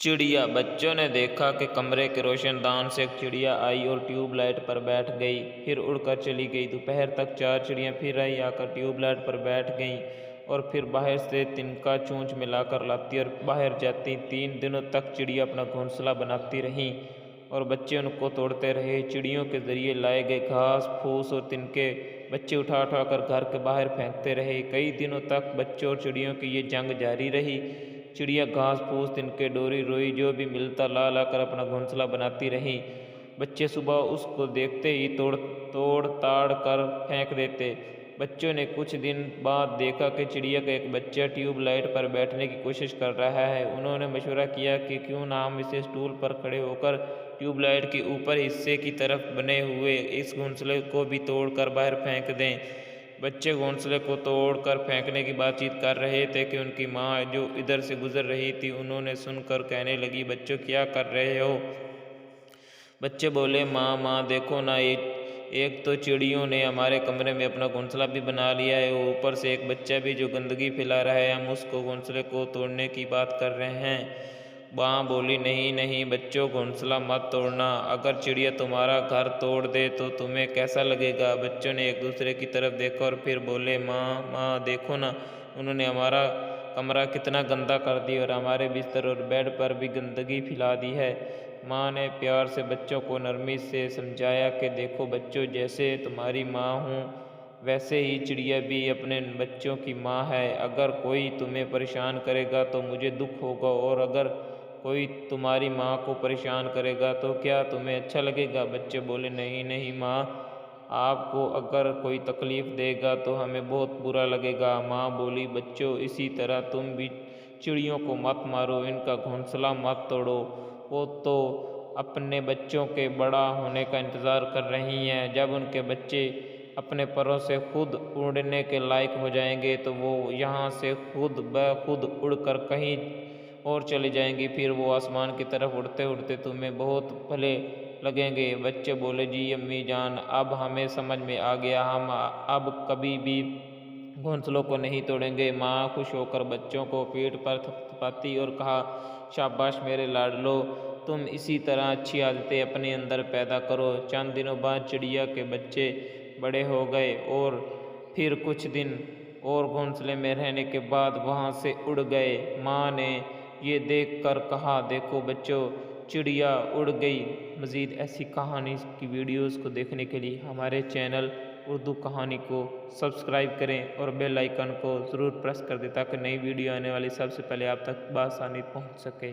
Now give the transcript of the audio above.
चिड़िया। बच्चों ने देखा कि कमरे के रोशनदान से एक चिड़िया आई और ट्यूबलाइट पर बैठ गई, फिर उड़कर चली गई। दोपहर तक 4 चिड़ियाँ फिर आई, आकर ट्यूबलाइट पर बैठ गईं और फिर बाहर से तिनका चोंच मिलाकर लाती और बाहर जाती। 3 दिनों तक चिड़िया अपना घोंसला बनाती रहीं और बच्चे उनको तोड़ते रहे। चिड़ियों के जरिए लाए गए घास फूस और तिनके बच्चे उठा उठा कर घर के बाहर फेंकते रहे। कई दिनों तक बच्चों और चिड़ियों की ये जंग जारी रही। चिड़िया घास फूस तिनके डोरी रोई जो भी मिलता ला ला कर अपना घोंसला बनाती रहीं। बच्चे सुबह उसको देखते ही तोड़ तोड़ ताड़ कर फेंक देते। बच्चों ने कुछ दिन बाद देखा कि चिड़िया का एक बच्चा ट्यूबलाइट पर बैठने की कोशिश कर रहा है। उन्होंने मशवरा किया कि क्यों ना हम इसे स्टूल पर खड़े होकर ट्यूबलाइट के ऊपर हिस्से की तरफ बने हुए इस घोंसले को भी तोड़कर बाहर फेंक दें। बच्चे घोंसले को तोड़कर फेंकने की बातचीत कर रहे थे कि उनकी माँ जो इधर से गुजर रही थी उन्होंने सुनकर कहने लगी, बच्चों क्या कर रहे हो? बच्चे बोले, माँ माँ देखो ना, एक तो चिड़ियों ने हमारे कमरे में अपना घोंसला भी बना लिया है, ऊपर से एक बच्चा भी जो गंदगी फैला रहा है। हम उसको घोंसले को तोड़ने की बात कर रहे हैं। माँ बोली, नहीं नहीं बच्चों, घोंसला मत तोड़ना। अगर चिड़िया तुम्हारा घर तोड़ दे तो तुम्हें कैसा लगेगा? बच्चों ने एक दूसरे की तरफ देखा और फिर बोले, माँ माँ देखो ना, उन्होंने हमारा कमरा कितना गंदा कर दिया और हमारे बिस्तर और बेड पर भी गंदगी फैला दी है। माँ ने प्यार से बच्चों को नरमी से समझाया कि देखो बच्चों, जैसे तुम्हारी माँ हूँ वैसे ही चिड़िया भी अपने बच्चों की माँ है। अगर कोई तुम्हें परेशान करेगा तो मुझे दुख होगा, और अगर कोई तुम्हारी माँ को परेशान करेगा तो क्या तुम्हें अच्छा लगेगा? बच्चे बोले, नहीं नहीं माँ, आपको अगर कोई तकलीफ़ देगा तो हमें बहुत बुरा लगेगा। माँ बोली, बच्चों इसी तरह तुम भी चिड़ियों को मत मारो, इनका घोंसला मत तोड़ो। वो तो अपने बच्चों के बड़ा होने का इंतज़ार कर रही हैं। जब उनके बच्चे अपने परों से खुद उड़ने के लायक हो जाएंगे तो वो यहाँ से खुद ब खुद उड़कर कहीं और चले जाएंगी। फिर वो आसमान की तरफ उड़ते उड़ते तुम्हें बहुत भले लगेंगे। बच्चे बोले, जी अम्मी जान, अब हमें समझ में आ गया, हम अब कभी भी घोंसलों को नहीं तोड़ेंगे। माँ खुश होकर बच्चों को पीठ पर थपथपाती और कहा, शाबाश मेरे लाडलो, तुम इसी तरह अच्छी आदतें अपने अंदर पैदा करो। चंद दिनों बाद चिड़िया के बच्चे बड़े हो गए और फिर कुछ दिन और घोंसले में रहने के बाद वहाँ से उड़ गए। माँ ने ये देख कर कहा, देखो बच्चों, चिड़िया उड़ गई। मज़ीद ऐसी कहानी की वीडियोज़ को देखने के लिए हमारे चैनल उर्दू कहानी को सब्सक्राइब करें और बेल आइकन को ज़रूर प्रेस कर दें ताकि नई वीडियो आने वाली सबसे पहले आप तक बआसानी पहुंच सके।